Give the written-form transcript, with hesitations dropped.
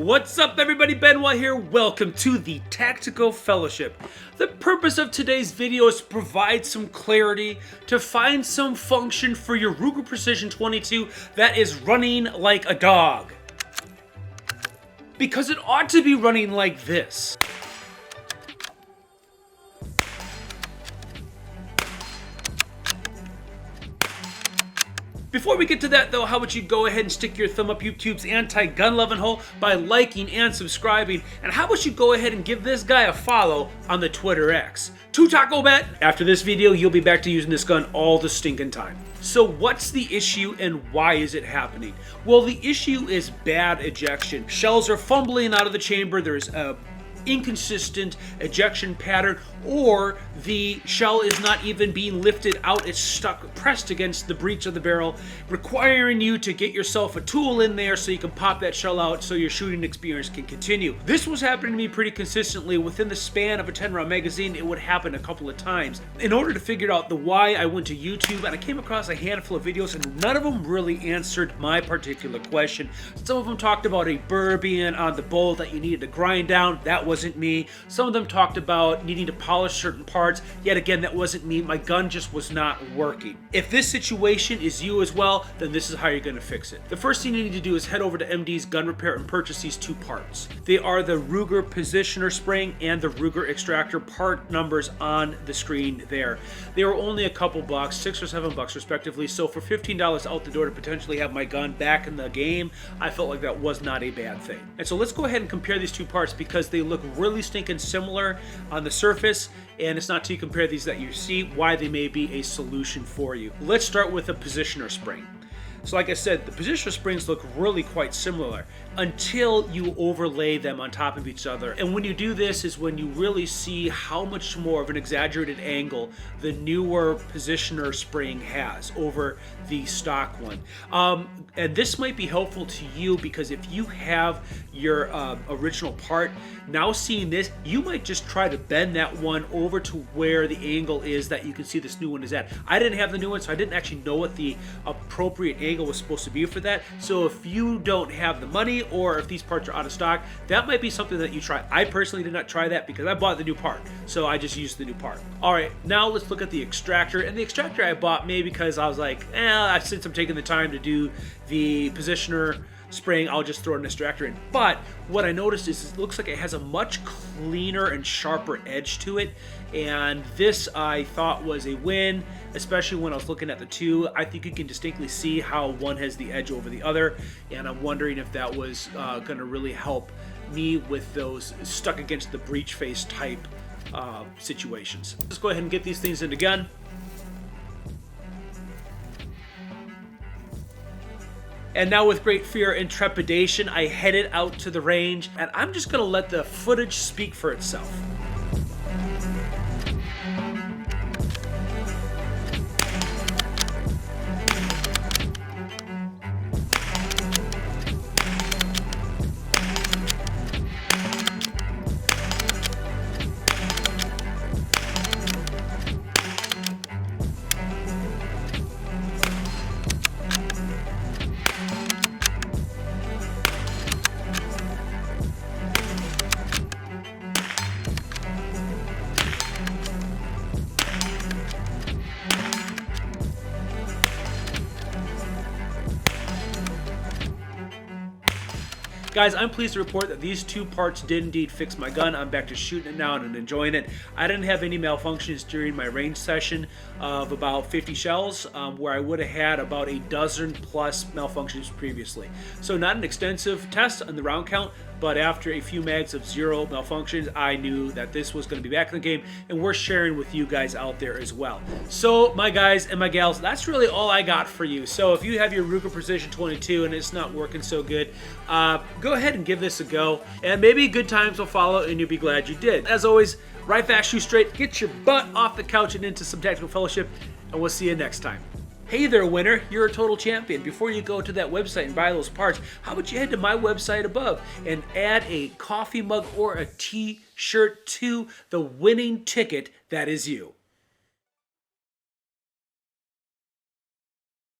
What's up everybody, Benoit here. Welcome to the Tactical Fellowship. The purpose of today's video is to provide some clarity, to find some function for your Ruger Precision 22 that is running like a dog. Because it ought to be running like this. Before we get to that though, how about you go ahead and stick your thumb up YouTube's anti-gun loving hole by liking and subscribing, and how about you go ahead and give this guy a follow on the Twitter X. To Taco Bet! After this video, you'll be back to using this gun all the stinking time. So what's the issue and why is it happening? Well, the issue is bad ejection. Shells are fumbling out of the chamber, there's a inconsistent ejection pattern, or the shell is not even being lifted out, it's stuck pressed against the breech of the barrel, requiring you to get yourself a tool in there so you can pop that shell out so your shooting experience can continue. This was happening to me pretty consistently. Within the span of a 10-round magazine, it would happen a couple of times. In order to figure out the why, I went to YouTube and I came across a handful of videos, and none of them really answered my particular question. Some of them talked about a burr being on the bowl that you needed to grind down. That wasn't me. Some of them talked about needing to polish certain parts. Yet again, that wasn't me. My gun just was not working. If this situation is you as well, then this is how you're going to fix it. The first thing you need to do is head over to MD's Gun Repair and purchase these two parts. They are the Ruger Positioner Spring and the Ruger Extractor. Part numbers on the screen there. They were only a couple bucks, $6 or $7 respectively. So for $15 out the door to potentially have my gun back in the game, I felt like that was not a bad thing. And so let's go ahead and compare these two parts because they look really stinking similar on the surface, and it's not till you compare these that you see why they may be a solution for you. Let's start with the positioner spring. So like I said, the positioner springs look really quite similar until you overlay them on top of each other. And when you do this is when you really see how much more of an exaggerated angle the newer positioner spring has over the stock one. And this might be helpful to you because if you have your original part, now seeing this, you might just try to bend that one over to where the angle is that you can see this new one is at. I didn't have the new one, so I didn't actually know what the appropriate angle was supposed to be for that. So if you don't have the money, or if these parts are out of stock, that might be something that you try. I personally did not try that because I bought the new part, so I just used the new part. All right, now let's look at the extractor. And the extractor I bought maybe because I was like, since I'm taking the time to do the positioner spring, I'll just throw an extractor in. But what I noticed is it looks like it has a much cleaner and sharper edge to it, and this I thought was a win, especially when I was looking at the two. I think you can distinctly see how one has the edge over the other, and I'm wondering if that was going to really help me with those stuck against the breech face type situations. Let's go ahead and get these things in the gun. And now with great fear and trepidation, I headed out to the range, and I'm just gonna let the footage speak for itself. Guys, I'm pleased to report that these two parts did indeed fix my gun. I'm back to shooting it now and enjoying it. I didn't have any malfunctions during my range session of about 50 shells, where I would have had about a dozen plus malfunctions previously. So not an extensive test on the round count, but after a few mags of 0 malfunctions, I knew that this was going to be back in the game, and we're sharing with you guys out there as well. So my guys and my gals, that's really all I got for you. So if you have your Ruger Precision 22 and it's not working so good, go ahead and give this a go, and maybe good times will follow and you'll be glad you did. As always, ride fast, shoot straight, get your butt off the couch and into some Tactical Fellowship, and we'll see you next time. Hey there, winner, you're a total champion. Before you go to that website and buy those parts, how about you head to my website above and add a coffee mug or a t-shirt to the winning ticket that is you.